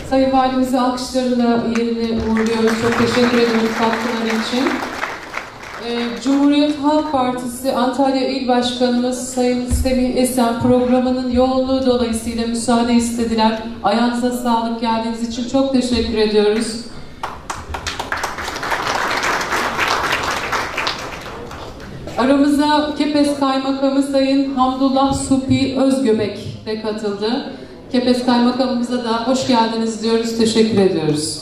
Sayın Valimizi alkışlarıyla yerine uğurluyoruz. Çok teşekkür ediyoruz katkıları için. Cumhuriyet Halk Partisi Antalya İl Başkanımız Sayın Semih Esen programının yoğunluğu dolayısıyla müsaade istediler. Ayağınıza sağlık, geldiğiniz için çok teşekkür ediyoruz. Aramıza Kepez Kaymakamı Sayın Hamdullah Supi Özgöbek de katıldı. Kepez Kaymakamımıza da hoş geldiniz diyoruz, teşekkür ediyoruz.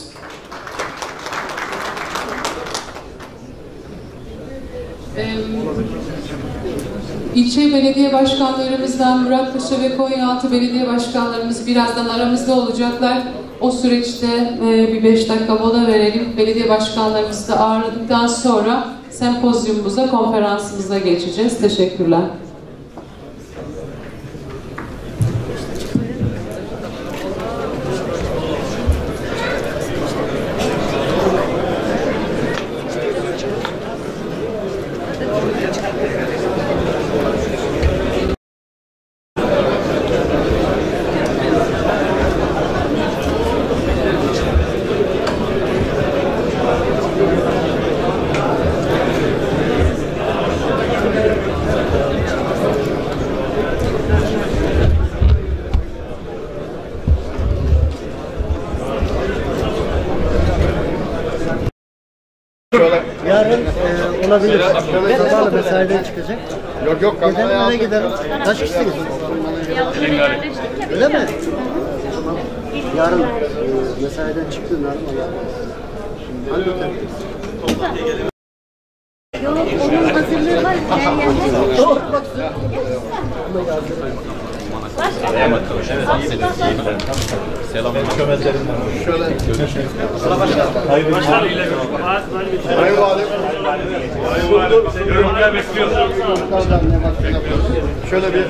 İlçe belediye başkanlarımızdan Muratpaşa ve Konyaaltı belediye başkanlarımız birazdan aramızda olacaklar. O süreçte bir 5 dakika mola verelim. Belediye başkanlarımızı da ağırladıktan sonra sempozyumumuza, konferansımıza geçeceğiz. Teşekkürler. Yarın olabilir. Sabahla mesaiden çıkacak. Yok kameraya nereye gidelim? Kaç kişisiniz? Öyle mi? Tamam. Yarın mesaiden çıktığında hangi otel? Yok, onun hazırlığı var. Tamam, bak. Selam. Şöyle. Hayır valim. Yorumlar bekliyoruz. Şöyle bir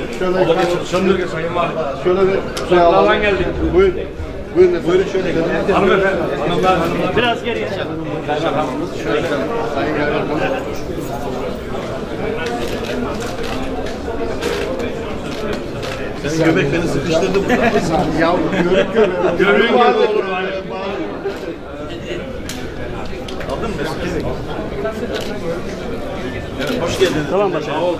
Söndürge sayın var. Şöyle bir Uzaklardan geldik. Buyurun. Buyurun şöyle. Hanımefendi. Hanımlar. Biraz geriye. Şöyle. Sayın Kaymakam. Senin göbek beni sıkıştırdı burada. Ya Görün gibi olur. Aldın mı Mesut? Evet, hoş geldiniz. Tamam başkanım.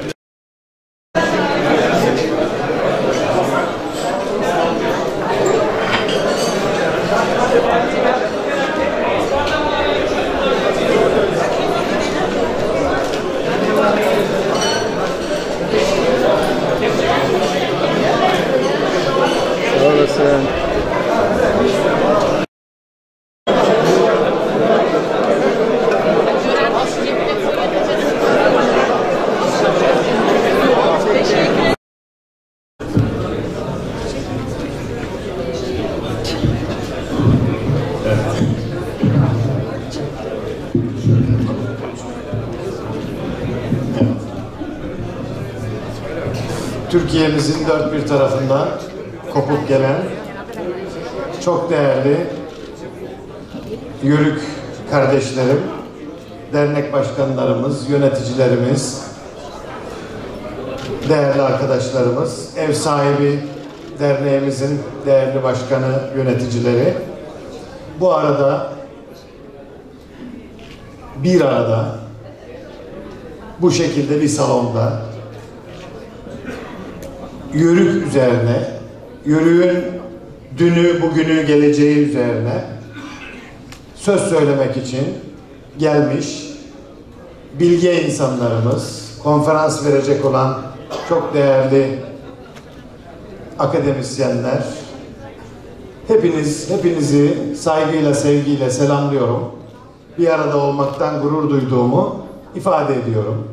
Olasın. Türkiye'mizin dört bir tarafından kopup gelen çok değerli Yörük kardeşlerim, dernek başkanlarımız, yöneticilerimiz, değerli arkadaşlarımız, ev sahibi derneğimizin değerli başkanı, yöneticileri, bu arada bu şekilde bir salonda Yörük üzerine, Yörük'ün dünü, bugünü, geleceği üzerine söz söylemek için gelmiş bilge insanlarımız, konferans verecek olan çok değerli akademisyenler, hepinizi saygıyla, sevgiyle selamlıyorum. Bir arada olmaktan gurur duyduğumu ifade ediyorum.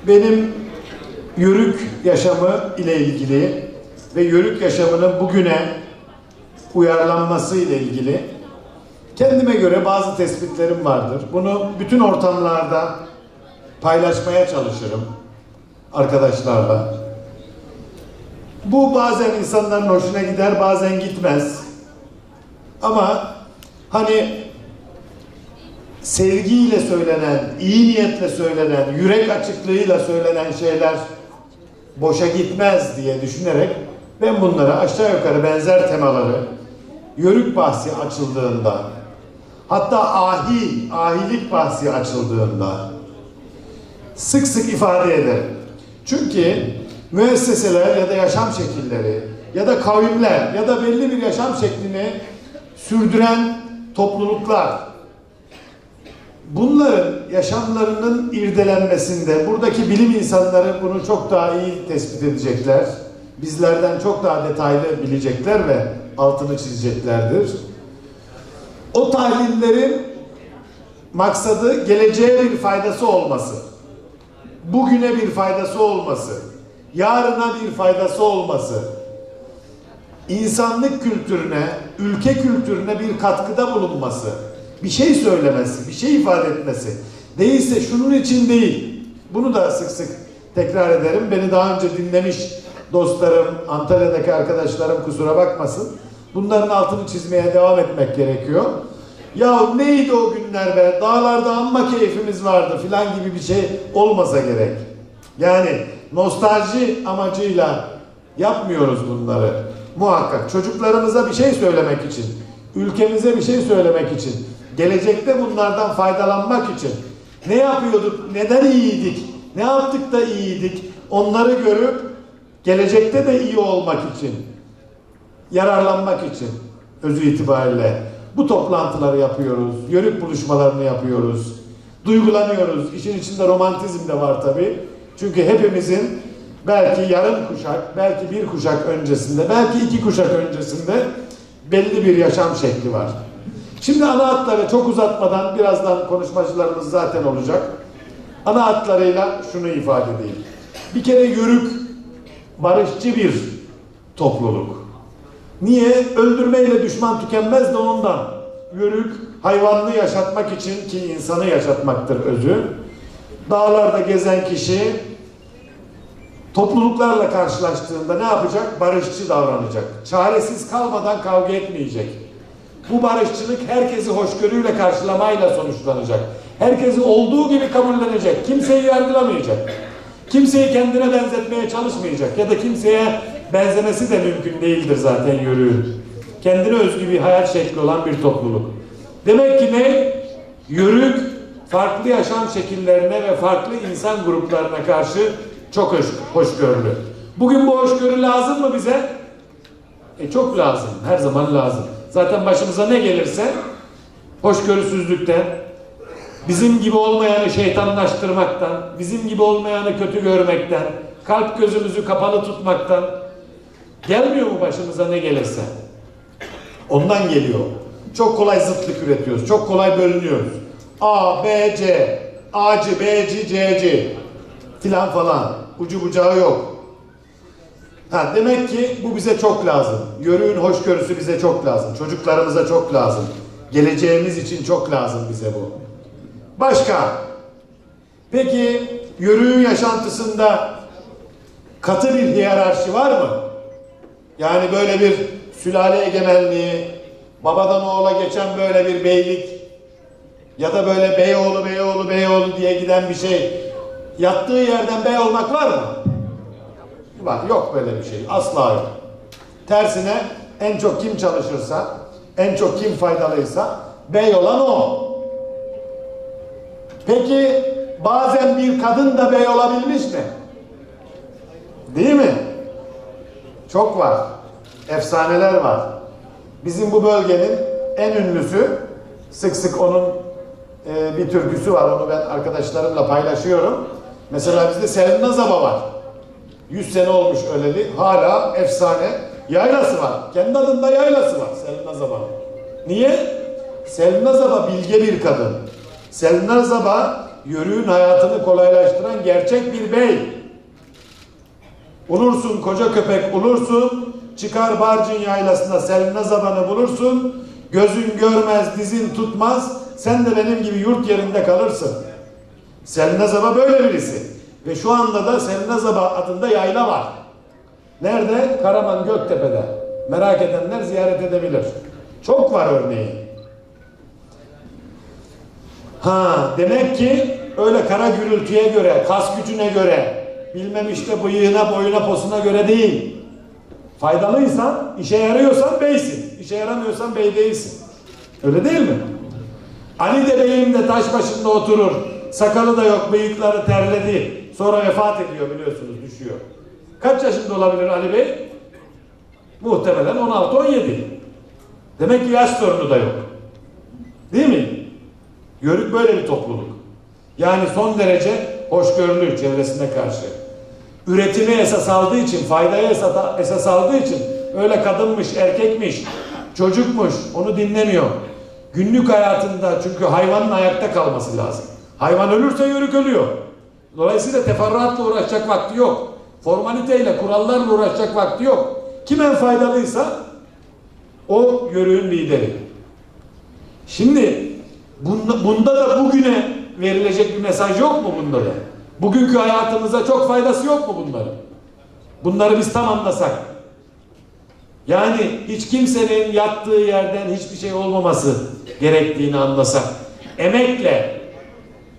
Benim Yörük yaşamı ile ilgili ve Yörük yaşamının bugüne uyarlanması ile ilgili kendime göre bazı tespitlerim vardır. Bunu bütün ortamlarda paylaşmaya çalışırım arkadaşlarla. Bu bazen insanların hoşuna gider, bazen gitmez. Ama hani sevgiyle söylenen, iyi niyetle söylenen, yürek açıklığıyla söylenen şeyler boşa gitmez diye düşünerek ben bunlara aşağı yukarı benzer temaları yörük bahsi açıldığında, hatta ahilik bahsi açıldığında sık sık ifade ederim. Çünkü müesseseler ya da yaşam şekilleri ya da kavimler ya da belli bir yaşam şeklini sürdüren topluluklar, bunların yaşamlarının irdelenmesinde buradaki bilim insanları bunu çok daha iyi tespit edecekler. Bizlerden çok daha detaylı bilecekler ve altını çizeceklerdir. O tahlillerin maksadı geleceğe bir faydası olması, bugüne bir faydası olması, yarına bir faydası olması, insanlık kültürüne, ülke kültürüne bir katkıda bulunması, bir şey söylemesi, bir şey ifade etmesi. Değilse şunun için değil. Bunu da sık sık tekrar ederim. Beni daha önce dinlemiş dostlarım, Antalya'daki arkadaşlarım kusura bakmasın. Bunların altını çizmeye devam etmek gerekiyor. Ya neydi o günler be? Dağlarda amma keyfimiz vardı filan gibi bir şey olmasa gerek. Yani nostalji amacıyla yapmıyoruz bunları. Muhakkak çocuklarımıza bir şey söylemek için, ülkemize bir şey söylemek için, gelecekte bunlardan faydalanmak için ne yapıyorduk, neden iyiydik, ne yaptık da iyiydik, onları görüp gelecekte de iyi olmak için, yararlanmak için özü itibariyle bu toplantıları yapıyoruz, yörük buluşmalarını yapıyoruz, duygulanıyoruz. İşin içinde romantizm de var tabii. Çünkü hepimizin belki yarım kuşak, belki bir kuşak öncesinde, belki iki kuşak öncesinde belli bir yaşam şekli var. Şimdi ana hatları çok uzatmadan, birazdan konuşmacılarımız zaten olacak. Ana hatlarıyla şunu ifade edeyim. Bir kere yörük barışçı bir topluluk. Niye? Öldürmeyle düşman tükenmez de ondan. Yörük hayvanlı yaşatmak için, ki insanı yaşatmaktır özü. Dağlarda gezen kişi topluluklarla karşılaştığında ne yapacak? Barışçı davranacak. Çaresiz kalmadan kavga etmeyecek. Bu barışçılık herkesi hoşgörüyle karşılamayla sonuçlanacak. Herkesi olduğu gibi kabullenecek. Kimseyi yargılamayacak. Kimseyi kendine benzetmeye çalışmayacak. Ya da kimseye benzemesi de mümkün değildir zaten yörüğün. Kendine özgü bir hayat şekli olan bir topluluk. Demek ki ne? Yörük farklı yaşam şekillerine ve farklı insan gruplarına karşı çok hoşgörülü. Bugün bu hoşgörü lazım mı bize? Çok lazım. Her zaman lazım. Zaten başımıza ne gelirse hoşgörüsüzlükten, bizim gibi olmayanı şeytanlaştırmaktan, bizim gibi olmayanı kötü görmekten, kalp gözümüzü kapalı tutmaktan gelmiyor mu başımıza ne gelirse? Ondan geliyor. Çok kolay zıtlık üretiyoruz. Çok kolay bölünüyoruz. A, B, C, A'cı, B'ci, C'ci filan falan. Ucu bucağı yok. Demek ki bu bize çok lazım. Yörüğün hoşgörüsü bize çok lazım. Çocuklarımıza çok lazım. Geleceğimiz için çok lazım bize bu. Başka? Peki yörüğün yaşantısında katı bir hiyerarşi var mı? Yani böyle bir sülale egemenliği, babadan oğula geçen böyle bir beylik ya da böyle beyoğlu diye giden bir şey, yattığı yerden bey olmak var mı? Var. Yok böyle bir şey. Asla yok. Tersine en çok kim çalışırsa, en çok kim faydalıysa bey olan o. Peki bazen bir kadın da bey olabilmiş mi? Değil mi? Çok var. Efsaneler var. Bizim bu bölgenin en ünlüsü, sık sık onun bir türküsü var. Onu ben arkadaşlarımla paylaşıyorum. Mesela bizde Selin Nazaba var. 100 sene olmuş öleli. Hala efsane. Yaylası var. Kendi adında yaylası var Selin Nazaba. Niye? Selin Nazaba bilge bir kadın. Selin Nazaba yörüğün hayatını kolaylaştıran gerçek bir bey. Ulursun koca köpek ulursun, çıkar Barcın yaylasında Selin Nazaba'nı bulursun, gözün görmez, dizin tutmaz, sen de benim gibi yurt yerinde kalırsın. Selin Nazaba böyle birisi. Ve şu anda da Selin Nazaba adında yayla var. Nerede? Karaman Göktepe'de. Merak edenler ziyaret edebilir. Çok var örneği. Demek ki öyle kara gürültüye göre, kas gücüne göre bilmem işte bıyığına, boyuna, posuna göre değil. Faydalıysan, işe yarıyorsan beysin. İşe yaramıyorsan bey değilsin. Öyle değil mi? Ali de beyim de taş başında oturur. Sakalı da yok, bıyıkları terledi. Sonra vefat ediyor biliyorsunuz, düşüyor. Kaç yaşında olabilir Ali Bey? Muhtemelen 16-17. Demek ki yaş sorunu da yok. Değil mi? Yörük böyle bir topluluk. Yani son derece hoşgörülü çevresine karşı. Üretimi esas aldığı için, faydayı esas aldığı için öyle kadınmış, erkekmiş, çocukmuş onu dinlemiyor. Günlük hayatında çünkü hayvanın ayakta kalması lazım. Hayvan ölürse yörük ölüyor. Dolayısıyla teferruatla uğraşacak vakti yok. Formaliteyle, kurallarla uğraşacak vakti yok. Kim en faydalıysa o yörüğün lideri. Şimdi bunda da bugüne verilecek bir mesaj yok mu bunda da? Bugünkü hayatımıza çok faydası yok mu bunların? Bunları biz tam anlasak. Yani hiç kimsenin yattığı yerden hiçbir şey olmaması gerektiğini anlasak. Emekle,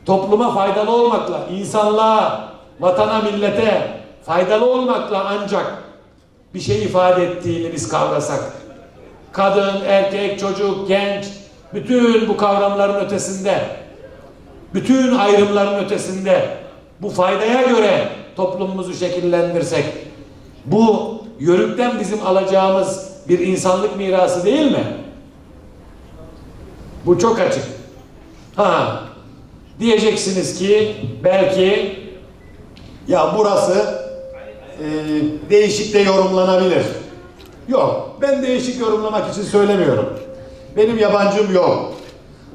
topluma faydalı olmakla, insanlığa, vatana, millete faydalı olmakla ancak bir şey ifade ettiğini biz kavrasak. Kadın, erkek, çocuk, genç, bütün bu kavramların ötesinde, bütün ayrımların ötesinde bu faydaya göre toplumumuzu şekillendirsek, bu yörükten bizim alacağımız bir insanlık mirası değil mi? Bu çok açık. Diyeceksiniz ki belki ya burası değişik de yorumlanabilir. Yok, ben değişik yorumlamak için söylemiyorum. Benim yabancım yok.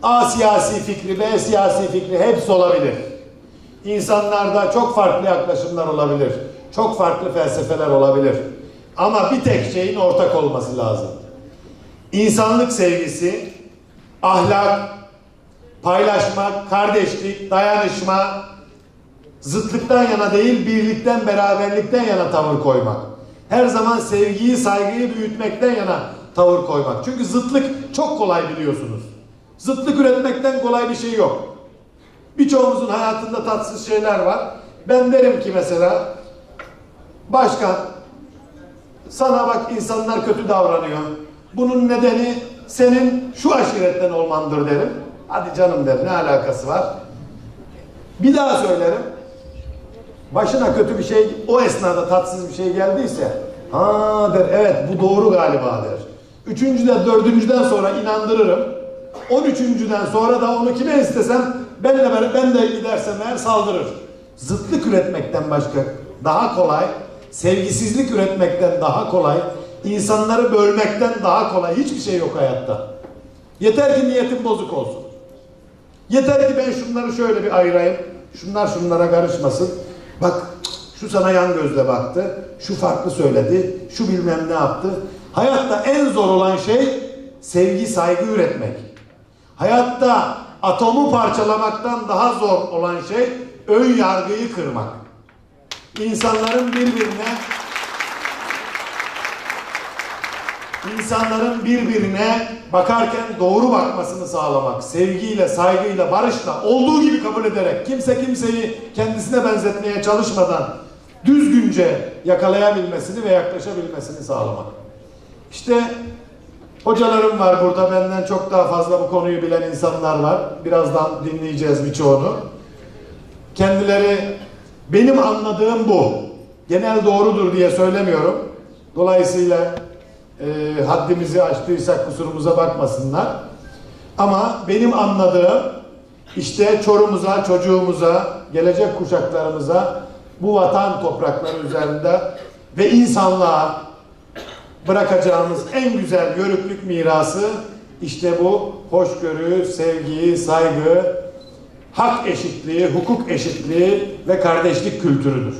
A siyasi fikri, B siyasi fikri hepsi olabilir. İnsanlarda çok farklı yaklaşımlar olabilir. Çok farklı felsefeler olabilir. Ama bir tek şeyin ortak olması lazım. İnsanlık sevgisi, ahlak, paylaşmak, kardeşlik, dayanışma, zıtlıktan yana değil, birlikten, beraberlikten yana tavır koymak. Her zaman sevgiyi, saygıyı büyütmekten yana tavır koymak. Çünkü zıtlık çok kolay biliyorsunuz. Zıtlık üretmekten kolay bir şey yok. Birçoğumuzun hayatında tatsız şeyler var. Ben derim ki mesela, başkan, sana bak insanlar kötü davranıyor. Bunun nedeni senin şu aşiretten olmandır derim. Hadi canım der, ne alakası var? Bir daha söylerim. Başına kötü bir şey, o esnada tatsız bir şey geldiyse, der, evet bu doğru galiba der. Üçüncüden, dördüncüden sonra inandırırım. 13'üncüden sonra da onu kime istesem ben de gidersem eğer saldırır. Zıtlık üretmekten başka daha kolay, sevgisizlik üretmekten daha kolay, insanları bölmekten daha kolay hiçbir şey yok hayatta. Yeter ki niyetim bozuk olsun. Yeter ki ben şunları şöyle bir ayırayım. Şunlar şunlara karışmasın. Bak şu sana yan gözle baktı. Şu farklı söyledi. Şu bilmem ne yaptı. Hayatta en zor olan şey sevgi, saygı üretmek. Hayatta atomu parçalamaktan daha zor olan şey ön yargıyı kırmak. İnsanların birbirine bakarken doğru bakmasını sağlamak, sevgiyle, saygıyla, barışla, olduğu gibi kabul ederek, kimse kimseyi kendisine benzetmeye çalışmadan düzgünce yakalayabilmesini ve yaklaşabilmesini sağlamak. İşte hocalarım var burada, benden çok daha fazla bu konuyu bilen insanlar var. Birazdan dinleyeceğiz birçoğunu. Kendileri benim anladığım bu. Genel doğrudur diye söylemiyorum. Dolayısıyla haddimizi aştıysak kusurumuza bakmasınlar. Ama benim anladığım işte Çorum'uza, çocuğumuza, gelecek kuşaklarımıza bu vatan toprakları üzerinde ve insanlığa bırakacağımız en güzel yörüklük mirası işte bu hoşgörü, sevgi, saygı, hak eşitliği, hukuk eşitliği ve kardeşlik kültürüdür.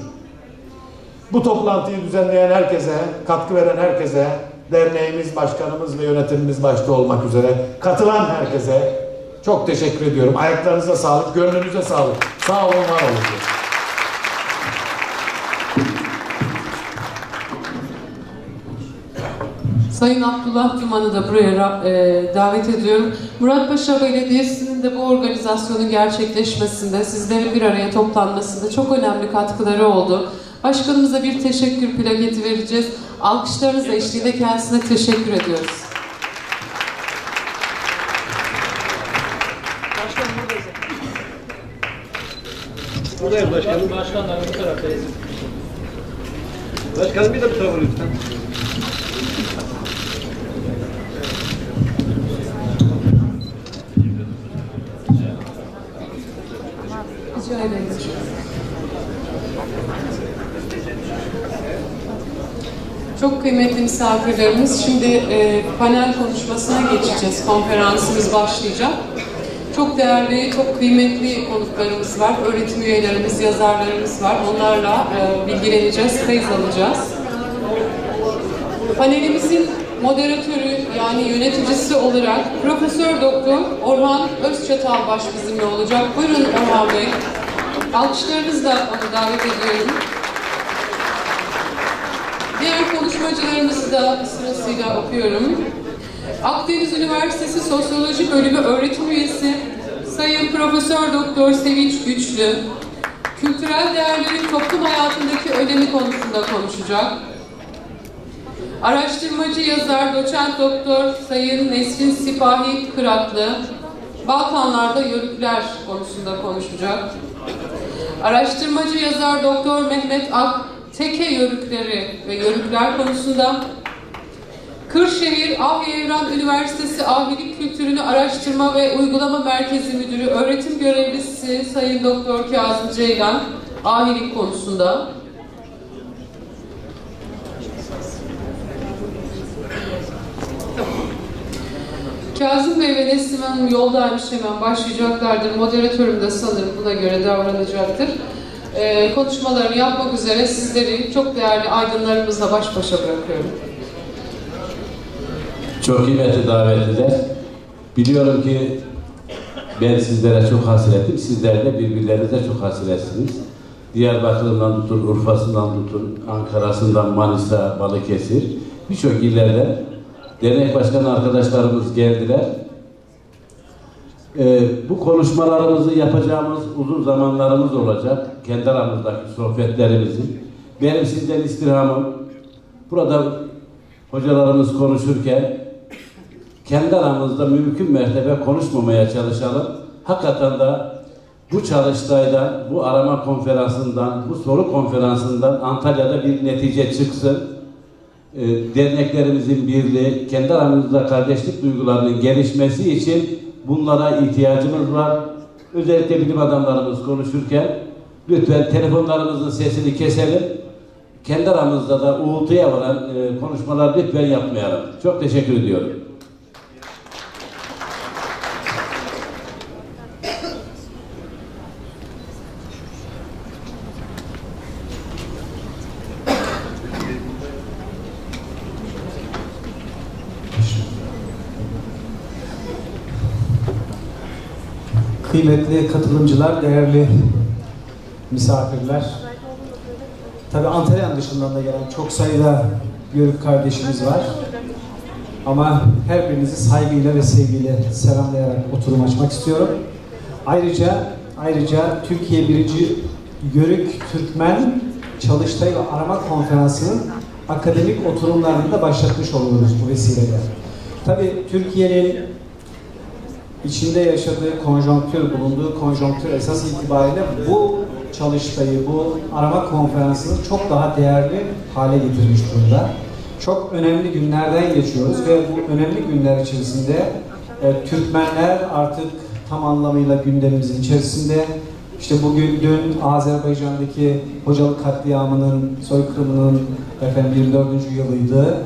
Bu toplantıyı düzenleyen herkese, katkı veren herkese, derneğimiz, başkanımız ve yönetimimiz başta olmak üzere katılan herkese çok teşekkür ediyorum. Ayaklarınıza sağlık, gönlünüze sağlık. Sağ olun, var olun. Sayın Abdullah Duman'ı da buraya davet ediyorum. Muratpaşa Belediyesi'nin de bu organizasyonun gerçekleşmesinde, sizlerin bir araya toplanmasında çok önemli katkıları oldu. Başkanımıza bir teşekkür plaketi vereceğiz. Alkışlarınızla eşliğinde kendisine teşekkür ediyoruz. Buradayım başkanım. Başkanlarım bu taraftayız. Başkanım bir de bu tarafa lütfen. Rica ederim. Çok kıymetli misafirlerimiz, şimdi panel konuşmasına geçeceğiz. Konferansımız başlayacak. Çok değerli, çok kıymetli konuklarımız var. Öğretim üyelerimiz, yazarlarımız var. Onlarla bilgileneceğiz, kayıt alacağız. Panelimizin moderatörü, yani yöneticisi olarak Profesör Doktor Orhan Özçatalbaş bizimle olacak. Buyurun Orhan Bey. Alkışlarınızla onu davet ediyorum. Diğer konuşmacılarımızı da sırasıyla okuyorum. Akdeniz Üniversitesi Sosyoloji Bölümü öğretim üyesi Sayın Profesör Doktor Sevinç Güçlü, kültürel değerlerin toplum hayatındaki önemi konusunda konuşacak. Araştırmacı yazar Doçent Doktor Sayın Nesrin Sipahi Kıratlı, Balkanlarda Yörükler konusunda konuşacak. Araştırmacı yazar Doktor Mehmet Ak, Teke Yörükleri ve Yörükler konusunda. Kırşehir Ahyevran Üniversitesi Ahilik Kültürünü Araştırma ve Uygulama Merkezi Müdürü Öğretim Görevlisi Sayın Doktor Kazım Ceylan, ahilik konusunda. Kazım Bey ve Neslim Hanım yoldaymış, hemen başlayacaklardır. Moderatörüm de sanırım buna göre davranacaktır. Konuşmalarını yapmak üzere sizleri çok değerli aydınlarımızla baş başa bırakıyorum. Çok kıymetli davetliler. Biliyorum ki ben sizlere çok hasretim. Sizler de birbirlerinize çok hasretsiniz. Diyarbakır'dan tutun, Urfa'sından tutun, Ankara'sından Manisa, Balıkesir, birçok illerden dernek başkanı arkadaşlarımız geldiler. Bu konuşmalarımızı yapacağımız uzun zamanlarımız olacak. Kendi aramızdaki sohbetlerimizi. Benim sizden istirhamım, burada hocalarımız konuşurken kendi aramızda mümkün mertebe konuşmamaya çalışalım. Hakikaten de bu çalıştaydan, bu arama konferansından, bu soru konferansından Antalya'da bir netice çıksın. Derneklerimizin birliği, kendi aramızda kardeşlik duygularının gelişmesi için bunlara ihtiyacımız var. Özellikle bilim adamlarımız konuşurken lütfen telefonlarımızın sesini keselim. Kendi aramızda da uğultuya varan konuşmalar lütfen yapmayalım. Çok teşekkür ediyorum. Kıymetli katılımcılar, değerli misafirler. Tabii Antalya'nın dışından da gelen çok sayıda Yörük kardeşimiz var. Ama her birinizi saygıyla ve sevgiyle selamlayarak oturum açmak istiyorum. Ayrıca Türkiye 1. Yörük Türkmen Çalıştay ve Arama Konferansı'nın akademik oturumlarını da başlatmış oluyoruz bu vesileyle. Tabii Türkiye'nin içinde yaşadığı konjonktür, bulunduğu konjonktür esas itibariyle bu çalıştayı, bu arama konferansını çok daha değerli hale getirmiş durumda. Çok önemli günlerden geçiyoruz ve bu önemli günler içerisinde Türkmenler artık tam anlamıyla gündemimizin içerisinde. İşte dün Azerbaycan'daki Hocalı katliamının, soykırımının 24. yılıydı.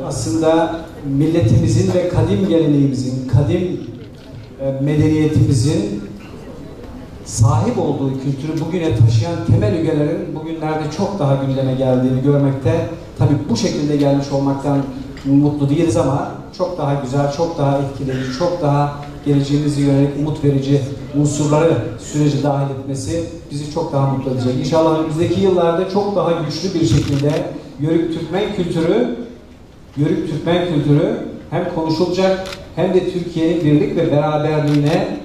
Aslında milletimizin ve kadim geleneğimizin, kadim medeniyetimizin sahip olduğu kültürü bugüne taşıyan temel üyelerin bugünlerde çok daha gündeme geldiğini görmekte, tabii bu şekilde gelmiş olmaktan mutlu değiliz ama çok daha güzel, çok daha etkileyici, çok daha geleceğimize yönelik umut verici unsurları süreci dahil etmesi bizi çok daha mutlu edecek. İnşallah önümüzdeki yıllarda çok daha güçlü bir şekilde Yörük Türkmen kültürü Yörük Türkmen kültürü hem konuşulacak hem de Türkiye'nin birlik ve beraberliğine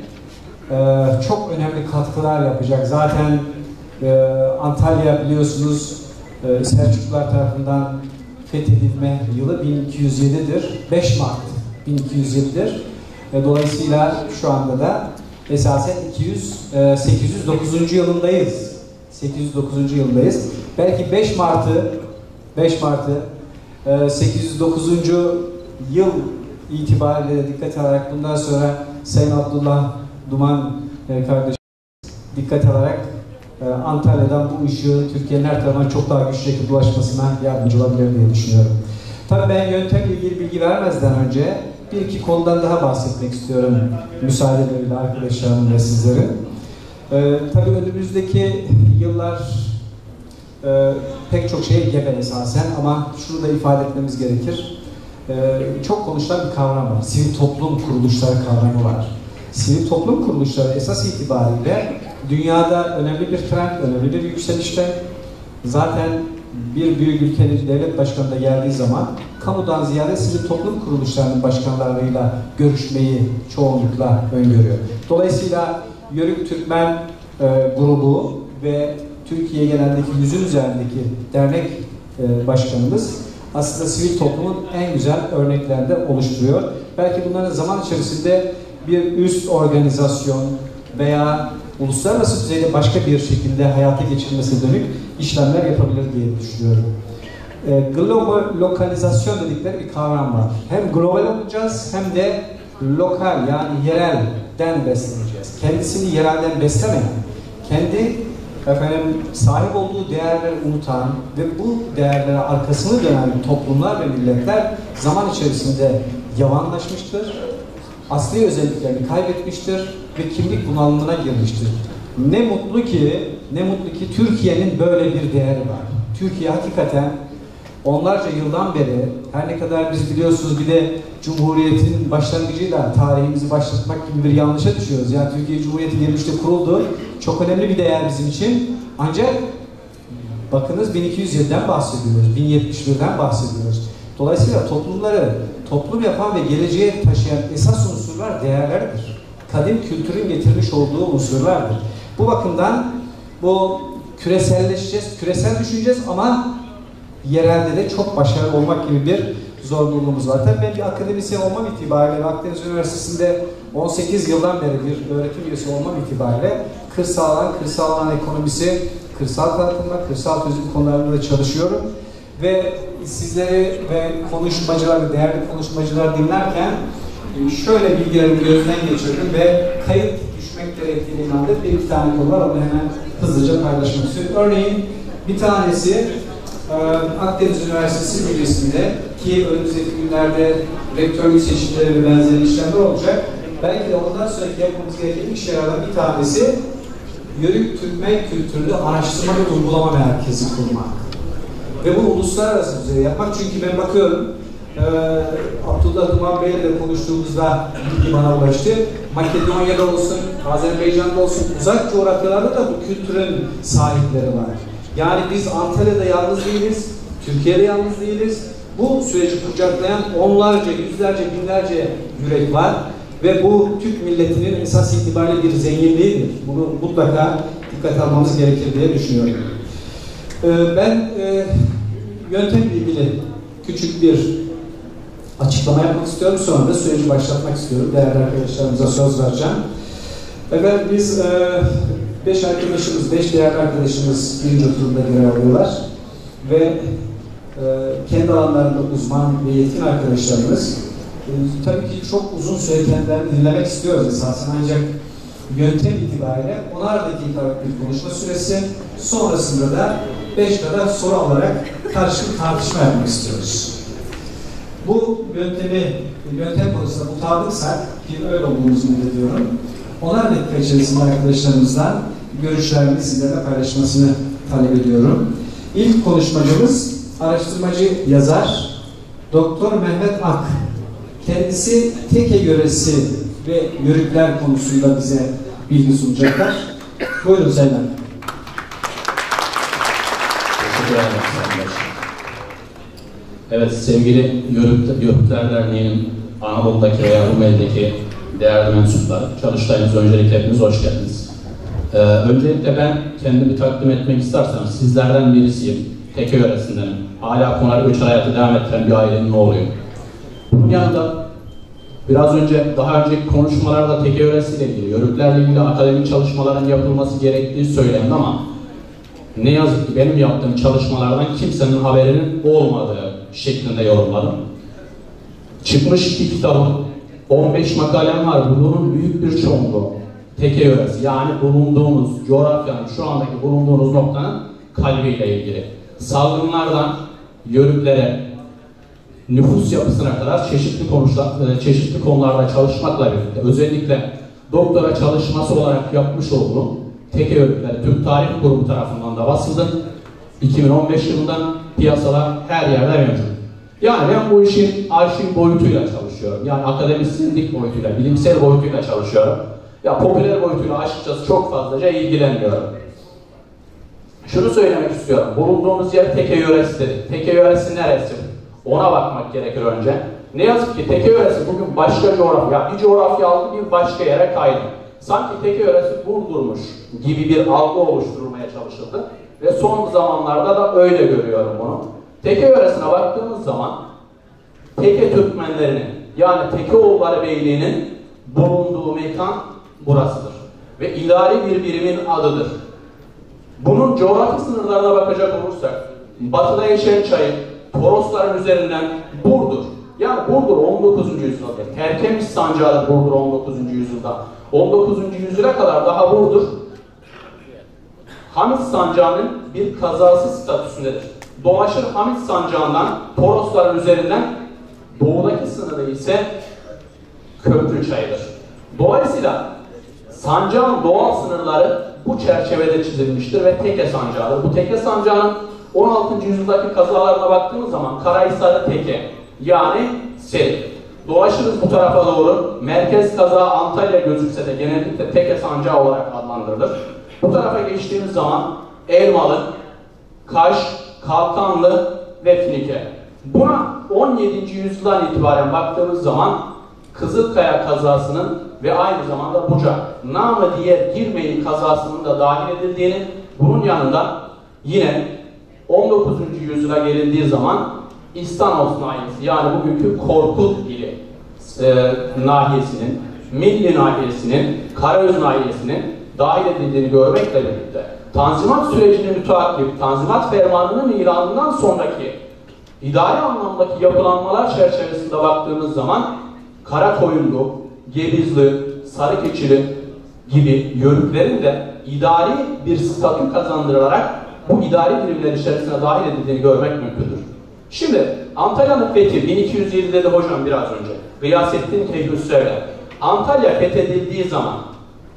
çok önemli katkılar yapacak. Zaten Antalya biliyorsunuz Selçuklular tarafından fethedilme yılı 1207'dir. 5 Mart 1207'dir. Dolayısıyla şu anda da esasen 809. yılındayız. 809. yılındayız. Belki 5 Mart'ı 809. yıl itibariyle dikkat alarak bundan sonra Sayın Abdullah Duman kardeşim dikkat alarak Antalya'dan bu ışığı Türkiye'nin her tarafından çok daha güçlü şekilde ulaşmasına yardımcı olabilir diye düşünüyorum. Tabii ben yöntemle ilgili bilgi vermezden önce bir iki konudan daha bahsetmek istiyorum müsaadeleriyle arkadaşlarım ve sizlerin. Tabii önümüzdeki yıllar pek çok şeye gebe esasen ama şunu da ifade etmemiz gerekir. Çok konuşulan bir kavram var. Sivil toplum kuruluşları kavramı var. Sivil toplum kuruluşları esas itibariyle dünyada önemli bir trend, önemli bir yükselişte. Zaten bir büyük ülkenin devlet başkanı da geldiği zaman kamudan ziyade sivil toplum kuruluşlarının başkanlarıyla görüşmeyi çoğunlukla öngörüyor. Dolayısıyla Yörük Türkmen grubu ve Türkiye genelindeki 100'ün üzerindeki dernek başkanımız aslında sivil toplumun en güzel örneklerinde oluşturuyor. Belki bunların zaman içerisinde bir üst organizasyon veya uluslararası düzeyde başka bir şekilde hayata geçirilmesine dönük işlemler yapabilir diye düşünüyorum. Global lokalizasyon dedikleri bir kavram var. Hem global olacağız hem de lokal yani yerelden besleneceğiz. Kendisini yerelden beslemeyen, kendi sahip olduğu değerleri unutan ve bu değerlere arkasını dönen toplumlar ve milletler zaman içerisinde yavanlaşmıştır. Asli özelliklerini kaybetmiştir ve kimlik bunalımına girmiştir. Ne mutlu ki Türkiye'nin böyle bir değeri var. Türkiye hakikaten onlarca yıldan beri her ne kadar biz biliyorsunuz bir de Cumhuriyet'in başlangıcıyla tarihimizi başlatmak gibi bir yanlışa düşüyoruz. Yani Türkiye Cumhuriyeti 23'te kuruldu. Çok önemli bir değer bizim için. Ancak bakınız 1207'den bahsediyoruz. 1071'den bahsediyoruz. Dolayısıyla toplumları toplum yapan ve geleceğe taşıyan esas unsurlar değerlerdir. Kadim kültürün getirmiş olduğu unsurlardır. Bu bakımdan bu küreselleşeceğiz, küresel düşüneceğiz ama yerelde de çok başarılı olmak gibi bir zorunluluğumuz var. Tabii ben bir akademisyen olmam itibariyle Akdeniz Üniversitesi'nde 18 yıldan beri bir öğretim üyesi olmam itibariyle kırsal alan ekonomisi, kırsal kalkınma, kırsal turizm konularında da çalışıyorum. Ve sizleri ve konuşmacıları, değerli konuşmacılar dinlerken şöyle bilgilerimi gözden geçirdim ve kayıt düşmek gerektiğine inandım. Bir iki tane konu var, onu hemen hızlıca paylaşmak istiyorum. Örneğin bir tanesi Akdeniz Üniversitesi bünyesinde ki önümüzdeki günlerde rektörlük seçimleri ve benzeri işlemler olacak. Belki de ondan sonraki yapmamız gereken işlerden bir tanesi Yörük Türkmen kültürünü araştırma ve uygulama merkezi kurmak. Ve bu uluslararası düzeyde yapmak. Çünkü ben bakıyorum Abdullah Duman Bey'le de konuştuğumuzda bilgi bana ulaştı. Makedonya'da olsun, Azerbaycan'da olsun, uzak coğrafyalarda da bu kültürün sahipleri var. Yani biz Antalya'da yalnız değiliz, Türkiye'de yalnız değiliz. Bu süreci kucaklayan onlarca, yüzlerce, binlerce yürek var. Ve bu Türk milletinin esas itibariyle bir zenginliğidir. Bunu mutlaka dikkat almamız gerekir diye düşünüyorum. Ben yöntemle ilgili küçük bir açıklama yapmak istiyorum. Sonra da süreci başlatmak istiyorum. Değerli arkadaşlarımıza söz vereceğim. Evet, biz 5 değerli arkadaşımız birinci oturumda görev alıyorlar. Ve kendi alanlarında uzman ve yetkin arkadaşlarımız. Tabii ki çok uzun süre kendilerini dinlemek istiyoruz esasında, ancak yöntem itibariyle 10'ar dakikalık bir konuşma süresi, sonrasında da 5 kadar soru alarak karşılıklı tartışma yapmak istiyoruz. Bu yöntem konusunda mutabıksak, ki öyle olduğumuzu biliyorum, 10'ar dakika içerisinde arkadaşlarımızdan görüşlerini sizlerle paylaşmasını talep ediyorum. İlk konuşmacımız araştırmacı yazar Doktor Mehmet Ak. Kendisi Teke yöresi ve yörükler konusunda bize bilgi sunacaklar. Buyurun Sayın Hanım. Teşekkür ederim. Evet, sevgili Yörükler Derneği'nin Anadolu'daki veya Rumeli'deki değerli mensupları, çalıştayınız öncelikle hepiniz hoş geldiniz. Öncelikle ben kendimi takdim etmek istersem sizlerden birisiyim, Teke yöresindenim. Hala konar göçer hayatı devam ettiren bir ailenin oğluyum. Bunun yanında biraz önce, daha önceki konuşmalarda Teke yöresiyle ilgili, Yörüklerle ilgili akademik çalışmaların yapılması gerektiği söylendi ama ne yazık ki benim yaptığım çalışmalardan kimsenin haberinin olmadığı şeklinde yorumladım. Çıkmış iki kitabım, 15 makalem var. Bunun büyük bir çoğunluğu Teke yöresi, yani bulunduğumuz coğrafyanın, şu andaki bulunduğunuz noktanın kalbiyle ilgili. Salgınlardan Yörüklere, nüfus yapısına kadar çeşitli konularda çalışmakla birlikte, özellikle doktora çalışması olarak yapmış olduğum Teke Yörükleri Türk Tarih Kurumu tarafından da basıldı. 2015 yılından piyasada her yerde mevcut. Yani ben bu işin arşiv boyutuyla çalışıyorum. Yani akademisyenlik boyutuyla, bilimsel boyutuyla çalışıyorum. Ya popüler boyutuyla açıkçası çok fazlaca ilgilenmiyorum. Şunu söylemek istiyorum. Bulunduğumuz yer Teke yöresi dedik. Teke yöresi neresi? Ona bakmak gerekir önce. Ne yazık ki Teke yöresi bugün başka coğrafya, bir coğrafya aldı bir başka yere kaydı. Sanki Teke yöresi Burdur'muş gibi bir algı oluşturulmaya çalışıldı. Ve son zamanlarda da öyle görüyorum bunu. Teke yöresine baktığımız zaman Teke Türkmenlerinin, yani Tekeoğulları Beyliği'nin bulunduğu mekan burasıdır. Ve idari bir birimin adıdır. Bunun coğrafi sınırlarına bakacak olursak, batıda Yeşilçayır, Torosların üzerinden Burdur. Yani Burdur 19. yüzyılda. Terkemiş sancağı Burdur 19. yüzyılda. 19. yüzyıla kadar daha Burdur, Hamit sancağının bir kazası statüsündedir. Dolaşır Hamit sancağından Torosların üzerinden, doğudaki sınırı ise Köprüçay'dır. Dolayısıyla sancağın doğal sınırları bu çerçevede çizilmiştir ve Teke sancağıdır. Bu Teke sancağının 16. yüzyıldaki kazalarına baktığımız zaman Karahisar'ı Teke, yani Serik. Dolaşırız bu tarafa doğru, merkez kazağı Antalya gözükse de genellikle Teke sancağı olarak adlandırılır. Bu tarafa geçtiğimiz zaman Elmalı, Kaş, Kalkanlı ve Finike. Buna 17. yüzyıldan itibaren baktığımız zaman Kızılkaya kazasının ve aynı zamanda Bucak, namı diğer Girmeyin kazasının da dahil edildiğini, bunun yanında yine 19. yüzyıla gelindiği zaman İstanos nahiyesi, yani bugünkü Korkut ili nahiyesinin, Milli nahiyesinin, Karaöz nahiyesinin dahil edildiğini görmekle birlikte Tanzimat sürecinin müteakip, Tanzimat Fermanı'nın ilanından sonraki idari anlamdaki yapılanmalar çerçevesinde baktığımız zaman Karakoyunlu, Gebizli, Sarıkeçili gibi yörüklerin de idari bir statü kazandırılarak bu idari birimler içerisine dahil edildiğini görmek mümkündür. Şimdi Antalya'nın fethi 1207 dedi hocam biraz önce. Gıyasettin Keyhüsrev'le. Antalya fethedildiği zaman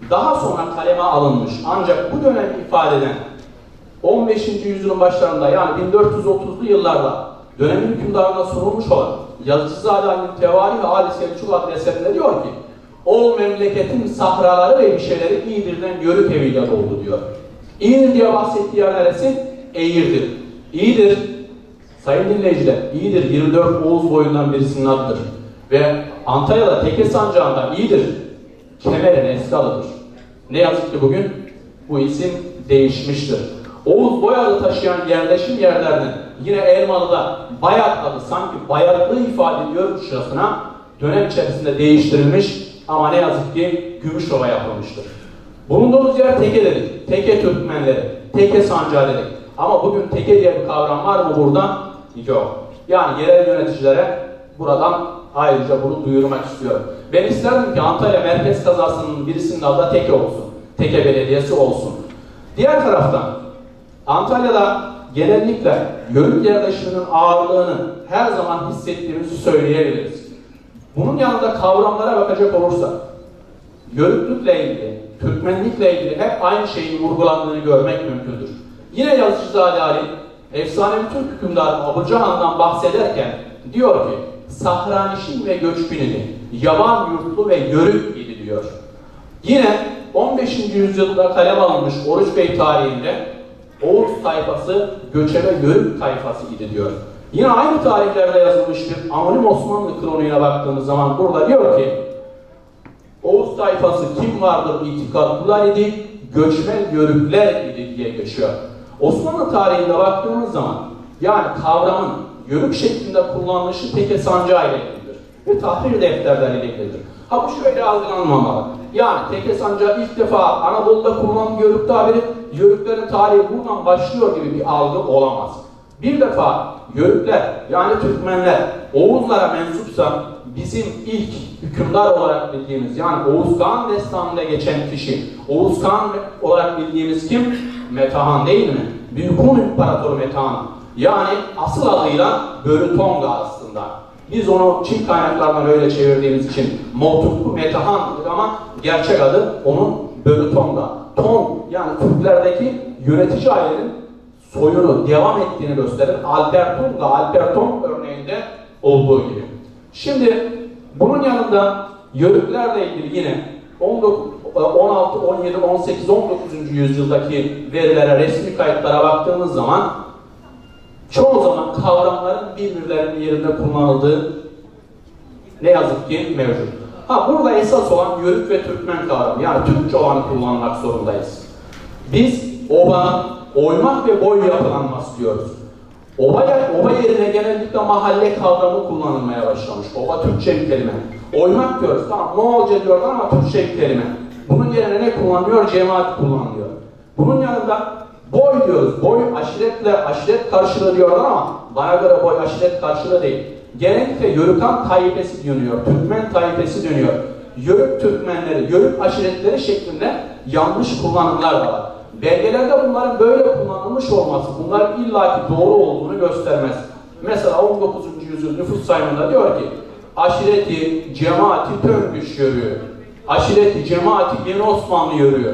daha sonra kaleme alınmış ancak bu dönem ifade eden 15. yüzyılın başlarında, yani 1430'lu yıllarda dönemin hükümdarına sunulmuş olan Yazıcızade Ali'nin Tevarih ve Ali Selçuk adlı eserinde diyor ki, o memleketin sahraları ve ilçeleri İğdir'den Yörük eviyle doldu diyor. İğdir diye bahsettiği yer neresi? Eğirdir. İğdir, sayın dinleyiciler, İğdir 24 Oğuz boyundan birisinin adıdır. Ve Antalya'da Teke sancağında İğdir, Kemer'in eski adıdır. Ne yazık ki bugün bu isim değişmiştir. Oğuz boyalı taşıyan yerleşim yerlerinin yine Elmalı'da Bayat adı, sanki bayatlığı ifade ediyormuşçasına dönem içerisinde değiştirilmiş ama ne yazık ki Gümüşova yapılmıştır. Bulunduğumuz yer Teke dedik, Teke Türkmenleri, Teke sancağı dedik. Ama bugün Teke diye bir kavram var mı burada? Yok. Yani yerel yöneticilere buradan ayrıca bunu duyurmak istiyorum. Ben isterdim ki Antalya merkez kazasının birisinin adı da Teke olsun. Teke Belediyesi olsun. Diğer taraftan Antalya'da genellikle Yörük yerleşiminin ağırlığını her zaman hissettiğimizi söyleyebiliriz. Bunun yanında kavramlara bakacak olursak, Yörüklükle ilgili, Türkmenlikle ilgili hep aynı şeyin vurgulandığını görmek mümkündür. Yine Yazıcızade Ali, efsanevi Türk hükümdarı Abucahan'dan bahsederken diyor ki, Sahranişin ve göçbinini, yaban yurtlu ve yörük idi diyor. Yine 15. yüzyılda kaleme alınmış Oruç Bey tarihinde Oğuz tayfası göçebe yörük tayfası idi diyor. Yine aynı tarihlerde yazılmış bir anonim Osmanlı kroniğine baktığımız zaman burada diyor ki Oğuz tayfası kim vardır itikatlılar idi, göçmen yörükler idi diye geçiyor. Osmanlı tarihinde baktığımız zaman yani kavramın yörük şeklinde kullanılışı teke sancağı ile ilgilidir ve tahrir defterleriyle ilgilidir. Ha bu şöyle algılanmamalı. Yani teke sancağı ilk defa Anadolu'da kullanılan yörük tabiri, yörüklerin tarihi buradan başlıyor gibi bir algı olamaz. Bir defa yörükler yani Türkmenler Oğuzlara mensupsa bizim ilk hükümdar olarak bildiğimiz yani Oğuz Kağan destanında geçen kişi Oğuz Kağan olarak bildiğimiz kim? Metehan değil mi? Büyük Hun İmparatoru Metehan. Yani asıl adıyla Börü Tonga aslında. Biz onu Çin kaynaklarından öyle çevirdiğimiz için Motuklu Metehan ama gerçek adı onun Börü Tonga. Tong yani Türklerdeki yönetici ailenin soyunu devam ettiğini gösterir. Alpertonga, Alperton örneğinde olduğu gibi. Şimdi bunun yanında yörüklerle ilgili yine 16, 17, 18, 19. yüzyıldaki verilere, resmi kayıtlara baktığımız zaman çoğu zaman kavramların birbirlerinin yerinde kullanıldığı ne yazık ki mevcut. Ha burada esas olan yörük ve Türkmen kavramı yani Türkçe olanı kullanmak zorundayız. Biz oba, oymak ve boy yapılanması diyoruz. Oba yerine genellikle mahalle kavramı kullanılmaya başlamış. Oba Türkçe bir kelime. Oymak diyoruz. Tamam Moğolca diyorlar ama Türkçe bir kelime. Bunun yerine ne kullanılıyor? Cemaat kullanılıyor. Bunun yanında boy diyoruz. Boy aşiretle aşiret karşılığı diyorlar ama bana göre boy aşiret karşılığı değil. Genellikle Yörükan taifesi dönüyor. Türkmen taifesi dönüyor. Yörük Türkmenleri, Yörük aşiretleri şeklinde yanlış kullanımlar da var. Belgelerde bunların böyle kullanılmış olması, bunların illaki doğru olduğunu göstermez. Mesela 19. yüzyıl nüfus sayımında diyor ki aşireti, cemaati Töngüş yörüyor. Aşireti, cemaati Yeni Osmanlı yörüyor.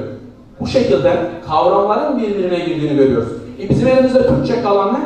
Bu şekilde kavramların birbirine girdiğini görüyoruz. Bizim elimizde Türkçe kalan ne?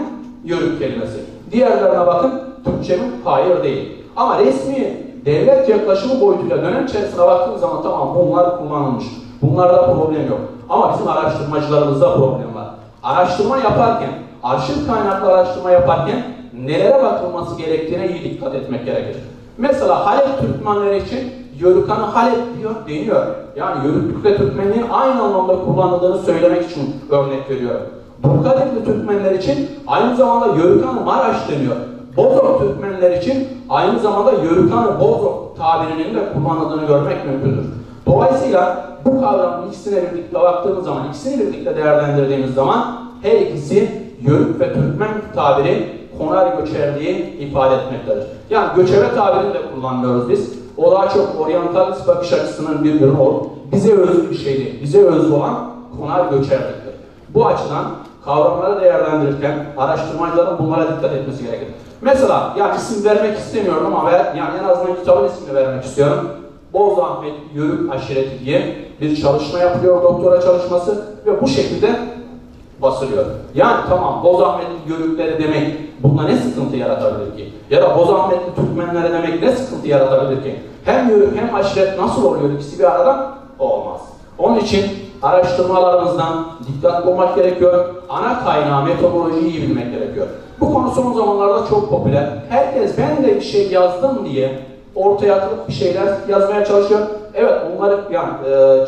Yörük kelimesi. Diğerlerine bakın, Türkçe mi? Hayır değil. Ama resmi devlet yaklaşımı boyutuyla dönem içerisine baktığımız zaman tamam bunlar kullanılmış. Bunlarda problem yok. Ama bizim araştırmacılarımızda problem var. Araştırma yaparken, arşiv kaynaklı araştırma yaparken nelere bakılması gerektiğine iyi dikkat etmek gerekir. Mesela Halep Türkmenleri için Yörükan'ı Halep diyor, deniyor. Yani Yörüklükle Türkmenliğin aynı anlamda kullanıldığını söylemek için örnek veriyorum. Burkadirli Türkmenler için aynı zamanda Yörükan'ı Maraş deniyor. Bozok Türkmenler için aynı zamanda Yörükan'ı Bozok tabirinin de kullanıldığını görmek mümkündür. Dolayısıyla bu kavramın ikisine birlikte baktığımız zaman, ikisini birlikte değerlendirdiğimiz zaman her ikisi Yörük ve Türkmen tabiri konar göçerliği ifade etmektedir. Yani göçebe tabirini de kullanmıyoruz biz. O daha çok oryantalist bakış açısının bir ürünü olup bize özgü bir şey değil. Bize özgü olan konar göçerliktir. Bu açıdan kavramları değerlendirirken araştırmacıların bunlara dikkat etmesi gerekir. Mesela yani isim vermek istemiyorum ama yani en azından kitabın ismini vermek istiyorum. Bozahmet Yörük Aşireti diye bir çalışma yapılıyor, doktora çalışması ve bu şekilde basılıyor. Yani tamam Bozahmetli Yörükleri demek bunda ne sıkıntı yaratabilir ki? Ya da Bozahmetli Türkmenlere demek ne sıkıntı yaratabilir ki? Hem Yörük hem aşiret nasıl oluyor ikisi bir arada? Olmaz. Onun için araştırmalarımızdan dikkatli olmak gerekiyor. Ana kaynağı, metodolojiyi iyi bilmek gerekiyor. Bu konu son zamanlarda çok popüler. Herkes ben de bir şey yazdım diye ortaya atıp bir şeyler yazmaya çalışıyor. Evet onları yani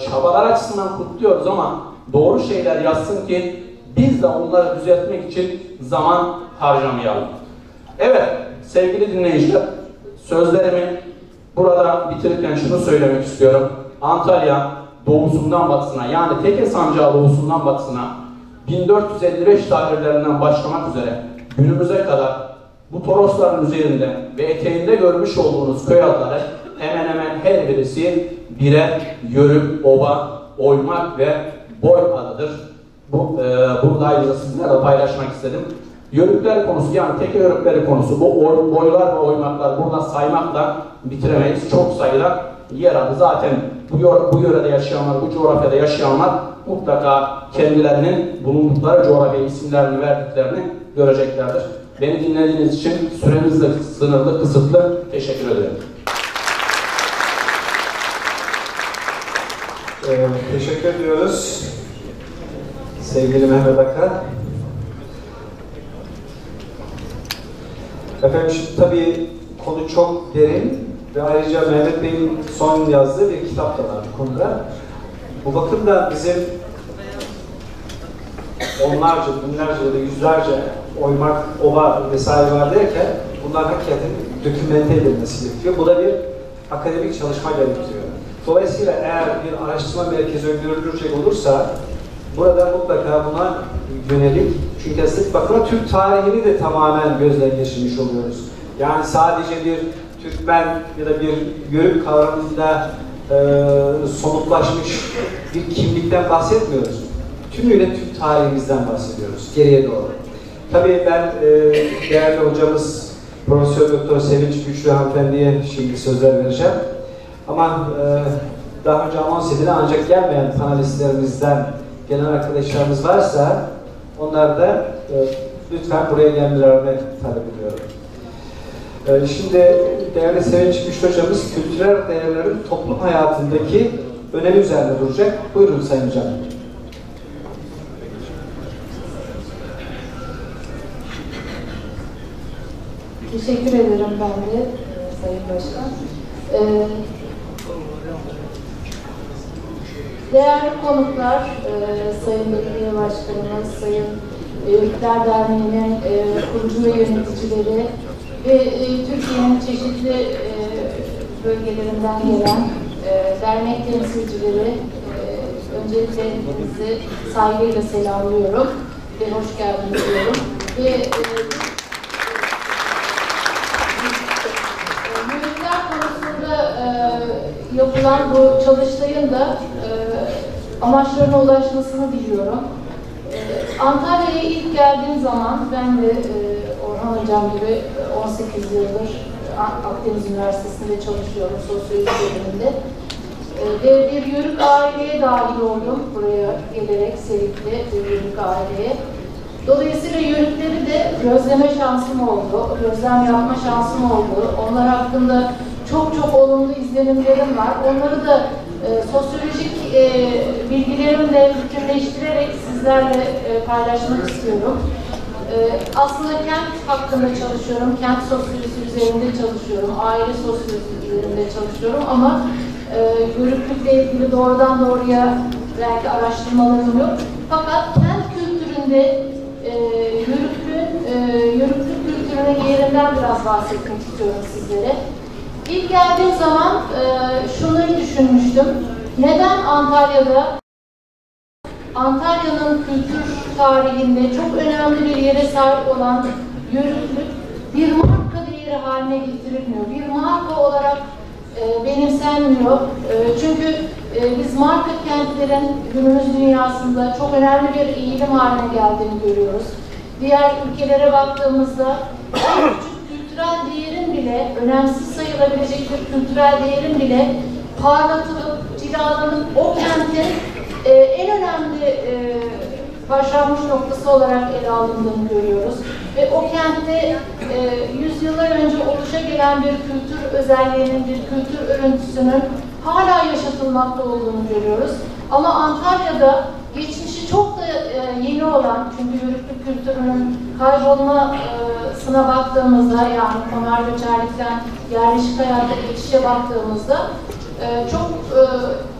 çabalar açısından kutluyoruz ama doğru şeyler yazsın ki biz de onları düzeltmek için zaman harcamayalım. Evet sevgili dinleyiciler sözlerimi burada bitirirken şunu söylemek istiyorum. Antalya doğusundan batısına yani Teke Sancağı doğusundan batısına 1455 tarihlerinden başlamak üzere günümüze kadar bu Torosların üzerinde ve eteğinde görmüş olduğunuz köy adları hemen hemen her birisi birer Yörük, Oba, Oymak ve Boy adıdır. Bunu da ayrıca sizinle paylaşmak istedim. Yörükler konusu yani Teke Yörükleri konusu bu boylar ve oymaklar burada saymakla bitiremeyiz. Çok sayıda yer adı. Zaten bu yörede yaşayanlar, bu coğrafyada yaşayanlar mutlaka kendilerinin bulundukları coğrafya isimlerini verdiklerini göreceklerdir. Beni dinlediğiniz için süremiz de sınırlı, kısıtlı. Teşekkür ederim. Teşekkür ediyoruz. Sevgili Mehmet Akar. Efendim şimdi tabii konu çok derin ve ayrıca Mehmet Bey'in son yazdığı bir kitap da var bu konuda. Bu bakımda bizim onlarca, binlerce ya da yüzlerce oymak, ova vesaire var derken bunlar hakikaten dokümente edilmesi gerekiyor. Bu da bir akademik çalışma gerektiriyor. Dolayısıyla eğer bir araştırma merkezi öngörülecek olursa burada mutlaka buna yönelik, çünkü estetik bakıma Türk tarihini de tamamen gözden geçirmiş oluyoruz. Yani sadece bir Türkmen ya da bir Yörük kavramında somutlaşmış bir kimlikten bahsetmiyoruz. Tümüyle Türk tarihimizden bahsediyoruz, geriye doğru. Tabii ben değerli hocamız Profesör Doktor Sevinç Güçlü hanımefendiye şimdi sözler vereceğim. Ama daha önce anons edilen ancak gelmeyen panelistlerimizden gelen arkadaşlarımız varsa onlar da lütfen buraya gelmelerini talep ediyorum. Şimdi değerli Sevinç Güçlü hocamız kültürel değerlerin toplum hayatındaki önemi üzerinde duracak. Buyurun Sayın Hocam. Teşekkür ederim ben de Sayın Başkan. Değerli konuklar, Sayın Belediye Başkanımız, Sayın Yörükler Derneği'nin kurucu ve yöneticileri ve Türkiye'nin çeşitli bölgelerinden gelen dernek temsilcileri, öncelikle hepinizi saygıyla selamlıyorum ve hoş geldiniz diyorum. Ve yörükler konusunda yapılan bu çalıştayın da amaçlarına ulaşmasını diliyorum. Antalya'ya ilk geldiğim zaman ben de Orhan Hocam gibi 18 yıldır Akdeniz Üniversitesi'nde çalışıyorum sosyoloji bölümünde. Ve bir yörük aileye dahil oldum buraya gelerek Serikli bir yörük aileye. Dolayısıyla yörükleri de gözleme şansım oldu, gözlem yapma şansım oldu. Onlar hakkında çok olumlu izlenimlerim var. Onları da sosyolojik bilgilerimle bütünleştirerek sizlerle paylaşmak istiyorum. Aslında kent hakkında çalışıyorum, kent sosyolojisi üzerinde çalışıyorum, aile sosyolojisi üzerinde çalışıyorum ama yörüklükle ilgili doğrudan doğruya belki araştırmalarım yok. Fakat kent kültüründe yörüklük kültürünün yerinden biraz bahsetmek istiyorum sizlere. İlk geldiğim zaman şunları düşünmüştüm. Neden Antalya'nın kültür tarihinde çok önemli bir yere sahip olan yörüklük bir marka değeri haline getirilmiyor. Bir marka olarak benimsenmiyor. Çünkü biz marka kentlerin günümüz dünyasında çok önemli bir eğilim haline geldiğini görüyoruz. Diğer ülkelere baktığımızda en küçük kültürel değerin bile, önemsiz sayılabilecek bir kültürel değerin bile parlatılıp, cilalanıp o kentin en önemli başlangıç noktası olarak ele alındığını görüyoruz. Ve o kentte yüzyıllar önce oluşa gelen bir kültür özelliğinin, bir kültür örüntüsünün hala yaşatılmakta olduğunu görüyoruz. Ama Antalya'da geçmişi çok da yeni olan, çünkü yörüklük kültürünün kaybolmasına baktığımızda, yani konar göçerlikten yerleşik hayata geçişe baktığımızda çok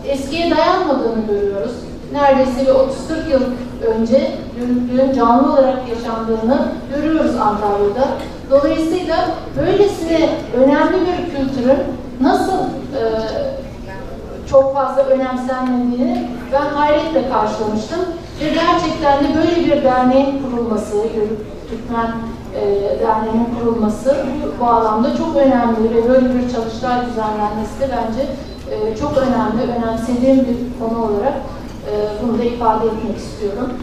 eskiye dayanmadığını görüyoruz. Neredeyse bir 30-40 yıl önce yörüklüğün canlı olarak yaşandığını görüyoruz Antalya'da. Dolayısıyla böylesine önemli bir kültürün nasıl çok fazla önemsenmediğini ben hayretle karşılamıştım. Ve gerçekten de böyle bir derneğin kurulması, Yörük Türkmen Derneği'nin kurulması bu bağlamda çok önemli ve böyle bir çalıştay düzenlenmesi de bence çok önemli, önemsediğim bir konu olarak bunu da ifade etmek istiyorum.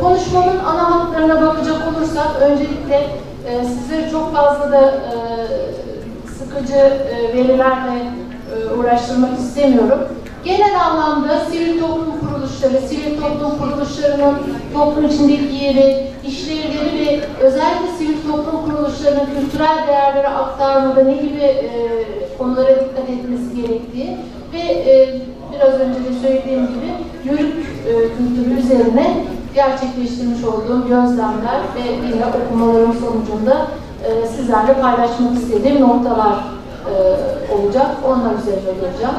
Konuşmamın ana hatlarına bakacak olursak, öncelikle sizleri çok fazla da sıkıcı verilerle uğraştırmak istemiyorum. Genel anlamda sivil toplum kuruluşlarının toplum içindeki yeri, işlevleri ve özellikle sivil toplum kuruluşlarının kültürel değerleri aktarmada ne gibi konulara dikkat etmesi gerektiği ve biraz önce de söylediğim gibi yörük kültürü üzerine gerçekleştirmiş olduğum gözlemler ve yine okumalarım sonucunda sizlerle paylaşmak istediğim noktalar olacak. Onlar üzerinde duracağım.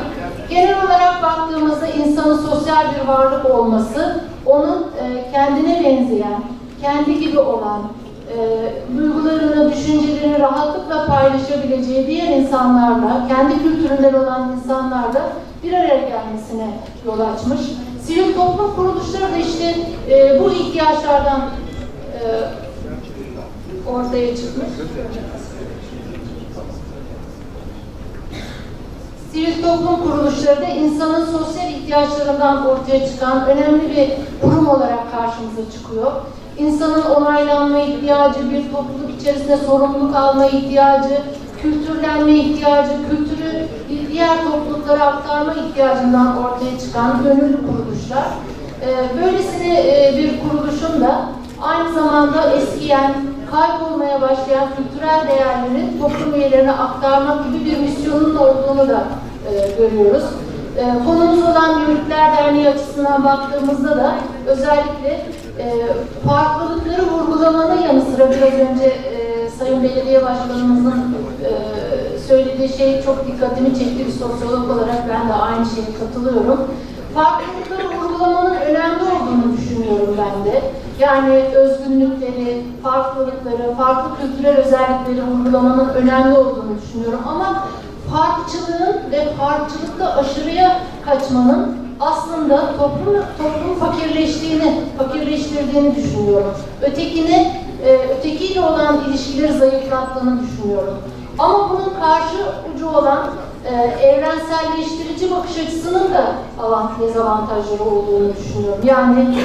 Genel olarak baktığımızda insanın sosyal bir varlık olması, onun kendine benzeyen, kendi gibi olan, duygularını, düşüncelerini rahatlıkla paylaşabileceği diğer insanlarla, kendi kültüründen olan insanlarla bir araya gelmesine yol açmış. Sivil toplum kuruluşları da işte bu ihtiyaçlardan ortaya çıkmış. Sivil toplum kuruluşları da insanın sosyal ihtiyaçlarından ortaya çıkan önemli bir kurum olarak karşımıza çıkıyor. İnsanın onaylanma ihtiyacı, bir topluluk içerisinde sorumluluk alma ihtiyacı, kültürlenme ihtiyacı, kültürü diğer topluluklara aktarma ihtiyacından ortaya çıkan gönüllü kuruluşlar. Böylesine bir kuruluşun da aynı zamanda eskiyen, kaybolmaya başlayan kültürel değerleri toplum üyelerine aktarmak gibi bir misyonun olduğunu da görüyoruz. Konumuz olan Yörükler Derneği açısından baktığımızda da özellikle farklılıkları vurgulamanın yanı sıra biraz önce Sayın Belediye Başkanımızın söylediği şey çok dikkatimi çekti, bir sosyolog olarak ben de aynı şeye katılıyorum. Farklılıkları vurgulamanın önemli olduğunu düşünüyorum ben de. Yani özgünlükleri, farklılıkları, farklı kültürel özellikleri vurgulamanın önemli olduğunu düşünüyorum. Ama farklılığın ve farklılıkta aşırıya kaçmanın aslında toplumu fakirleştirdiğini düşünüyorum. Ötekiyle olan ilişkileri zayıflattığını düşünüyorum. Ama bunun karşı ucu olan evrenselleştirici bakış açısının da dezavantajları olduğunu düşünüyorum. Yani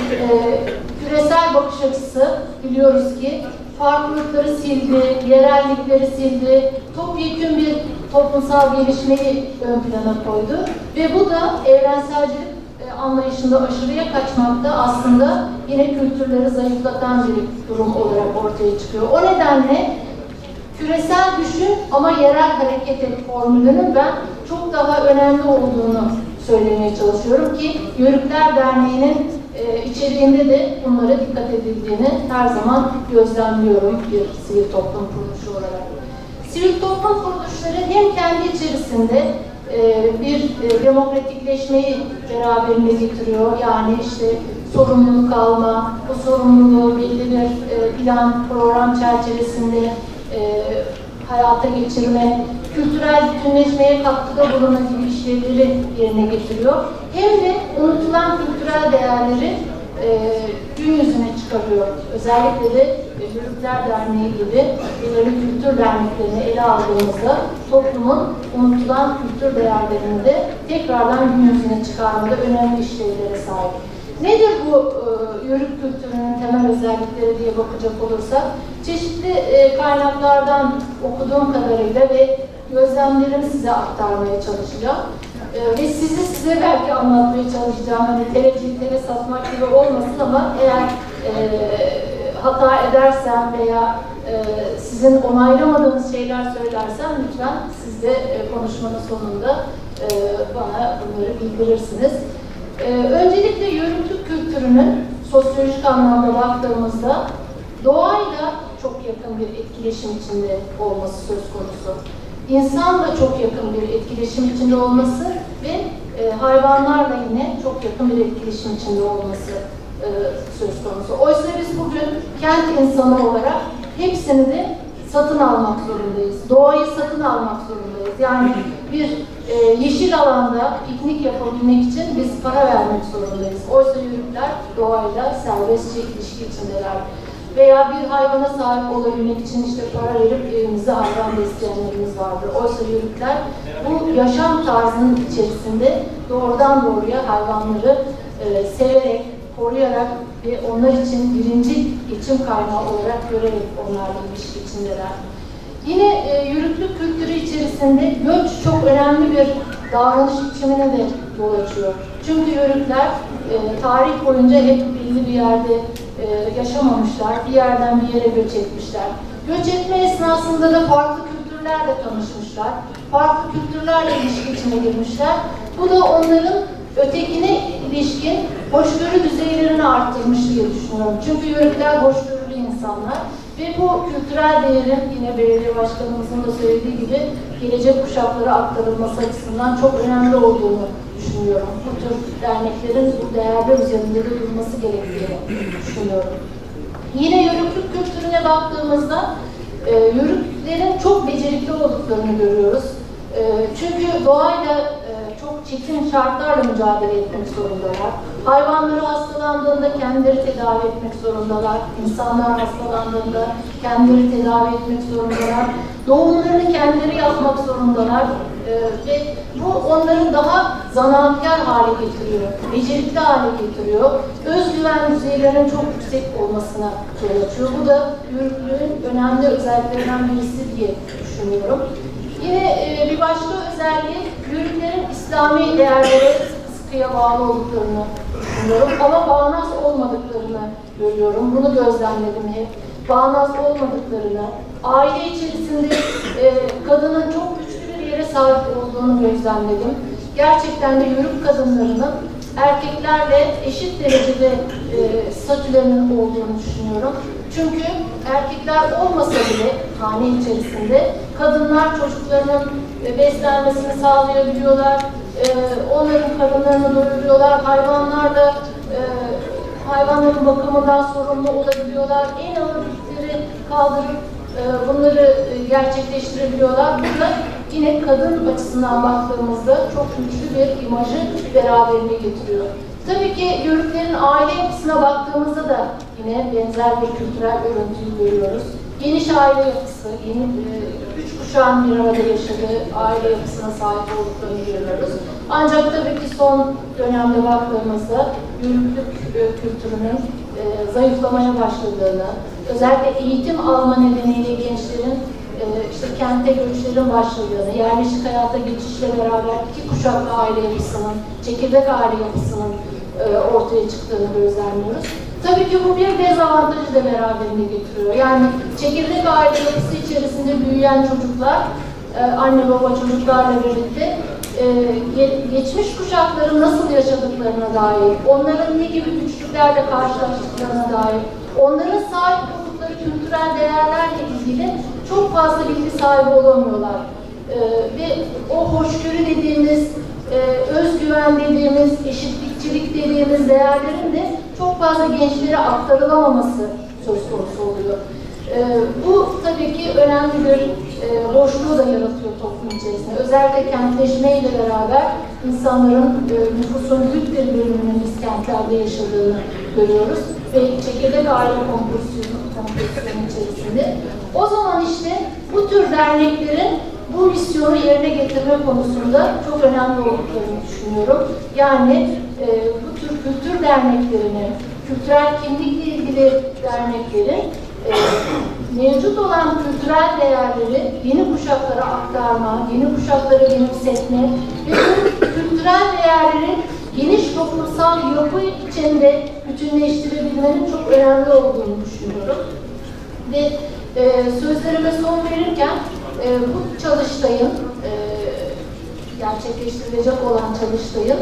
küresel bakış açısı biliyoruz ki farklılıkları sildi, yerellikleri sildi, topyekün bir toplumsal gelişmeyi ön plana koydu ve bu da evrenselcilik anlayışında aşırıya kaçmakta aslında yine kültürleri zayıflatan bir durum olarak ortaya çıkıyor. O nedenle küresel düşün ama yerel hareket et formülünün ben çok daha önemli olduğunu söylemeye çalışıyorum ki Yörükler Derneği'nin içeriğinde de bunlara dikkat edildiğini her zaman gözlemliyorum bir sivil toplum kuruluşu olarak. Sivil toplum kuruluşları hem kendi içerisinde bir demokratikleşmeyi beraberinde getiriyor. Yani işte sorumluluk alma, bu sorumluluğu belli bir plan, program çerçevesinde hayata geçirme, kültürel bütünleşmeye katkıda bulunan gibi işlevleri yerine getiriyor. Hem de unutulan kültürel değerleri gün yüzüne çıkarıyor. Özellikle de Yörükler Derneği gibi belirli kültür derneklerini ele aldığımızda toplumun unutulan kültür değerlerini de tekrardan gün yüzüne çıkarmada önemli işlevlere sahip. Nedir bu Yörük kültürünün temel özellikleri diye bakacak olursak, çeşitli kaynaklardan okuduğum kadarıyla ve gözlemlerimi size aktarmaya çalışacağım. Ve size belki anlatmaya çalışacağım. Hani televizyon satmak gibi olmasın ama eğer hata edersem veya sizin onaylamadığınız şeyler söylersem lütfen siz de konuşmanın sonunda bana bunları bildirirsiniz. Öncelikle Yörüklük kültürünün sosyolojik anlamda baktığımızda doğayla çok yakın bir etkileşim içinde olması söz konusu. İnsanla çok yakın bir etkileşim içinde olması ve hayvanlarla yine çok yakın bir etkileşim içinde olması söz konusu. Oysa biz bugün kent insanı olarak hepsini de satın almak zorundayız. Doğayı satın almak zorundayız. Yani bir yeşil alanda piknik yapabilmek için biz para vermek zorundayız. Oysa Yörükler doğayla serbestçe ilişki içindeler. Veya bir hayvana sahip olabilmek için işte para verip evimize hayvan besleyenlerimiz vardır. Oysa Yörükler bu yaşam tarzının içerisinde doğrudan doğruya hayvanları severek, koruyarak ve onlar için birinci geçim kaynağı olarak görerek onlarla ilişki içindeler. Yine Yörüklük kültürü içerisinde göç çok önemli bir davranış biçimine de yol açıyor. Çünkü Yörükler tarih boyunca hep belli bir yerde yaşamamışlar, bir yerden bir yere göç etmişler. Göç etme esnasında da farklı kültürlerle tanışmışlar, farklı kültürlerle ilişki içine girmişler. Bu da onların ötekine ilişkin hoşgörü düzeylerini arttırmış diye düşünüyorum. Çünkü Yörükler hoşgörülü insanlar Ve bu kültürel değerin yine belediye başkanımızın da söylediği gibi gelecek kuşaklara aktarılması açısından çok önemli olduğunu düşünüyorum. Bu tür derneklerin bu değerler üzerinde de durması gerektiğini düşünüyorum. Yine yörüklük kültürüne baktığımızda yörüklerin çok becerikli olduklarını görüyoruz. Çünkü doğayla çok çetin şartlarla mücadele etmek zorundalar. Hayvanları hastalandığında kendileri tedavi etmek zorundalar. İnsanlar hastalandığında kendileri tedavi etmek zorundalar. Doğumlarını kendileri yapmak zorundalar. Ve bu onları daha zanaatkar hale getiriyor, becerikli hale getiriyor. Özgüven düzeylerinin çok yüksek olmasına yol açıyor. Bu da yörüklüğün önemli özelliklerinden birisi diye düşünüyorum. Yine bir başka özelliği yörüklerin İslami değerlere sıkıya bağlı olduklarını düşünüyorum. Ama bağnaz olmadıklarını görüyorum. Bunu gözlemledim hep. Bağnaz olmadıklarını, aile içerisinde kadının çok güçlü bir yere sahip olduğunu gözlemledim. Gerçekten de yörük kadınlarının erkeklerle eşit derecede statülerinin olduğunu düşünüyorum. Çünkü erkekler olmasa bile hane içerisinde kadınlar çocuklarının beslenmesini sağlayabiliyorlar, onların karınlarını doyuruyorlar, hayvanların bakımından sorumlu olabiliyorlar, en ağır yükleri kaldırıp bunları gerçekleştirebiliyorlar. Bu da yine kadın açısından baktığımızda çok güçlü bir imajı beraberine getiriyor. Tabii ki yörüklerin aile yapısına baktığımızda da yine benzer bir kültürel örüntüyü görüyoruz. Geniş aile yapısı, üç kuşağın bir arada yaşadığı aile yapısına sahip olduklarını görüyoruz. Ancak tabii ki son dönemde baktığımızda yörüklük kültürünün zayıflamaya başladığını, özellikle eğitim alma nedeniyle gençlerin işte kente göçlerin başladığını, yerleşik hayata geçişle beraber iki kuşaklı aile yapısının, çekirdek aile yapısının ortaya çıktığını gözlemliyoruz. Tabii ki bu bir dezavantajı da beraberinde getiriyor. Yani çekirdek aile yapısı içerisinde büyüyen çocuklar, anne baba çocuklarla birlikte geçmiş kuşakların nasıl yaşadıklarına dair, onların ne gibi güçlüklerle karşılaştıklarına dair, onların sahip oldukları kültürel değerlerle ilgili çok fazla bilgi sahibi olamıyorlar. Ve o hoşgörü dediğimiz, özgüven dediğimiz, eşitlikçilik dediğimiz değerlerin de çok fazla gençlere aktarılamaması söz konusu oluyor. Bu tabii ki önemli bir boşluğu da yaratıyor toplum içerisinde. Özellikle kentleşmeyle beraber insanların nüfusun büyük bir bölümünün biz kentlerde yaşadığını görüyoruz. Ve çekirdek aile kompozisyonu içerisinde. O zaman işte bu tür derneklerin bu misyonu yerine getirme konusunda çok önemli olduklarını düşünüyorum. Yani bu tür kültür derneklerinin, kültürel kimlikle ilgili derneklerin mevcut olan kültürel değerleri yeni kuşaklara aktarma, yeni kuşaklara benimsetme ve bu kültürel değerleri geniş toplumsal yapı içinde bütünleştirebilmenin çok önemli olduğunu düşünüyorum. Ve sözlerime son verirken bu çalıştayın, gerçekleştirilecek olan çalıştayın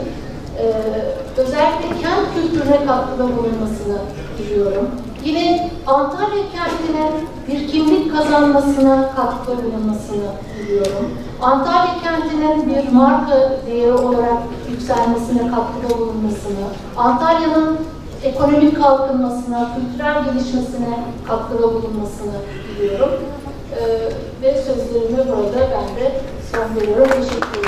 özellikle kent kültürüne katkıda bulunmasını diliyorum. Yine Antalya kentinin bir kimlik kazanmasına katkıda bulunmasını diliyorum. Antalya kentinin bir marka değeri olarak yükselmesine katkıda bulunmasını, Antalya'nın ekonomik kalkınmasına, kültürel gelişmesine katkıda bulunmasını diliyorum. Ve sözlerimi burada ben de son veriyorum. Teşekkür ederim.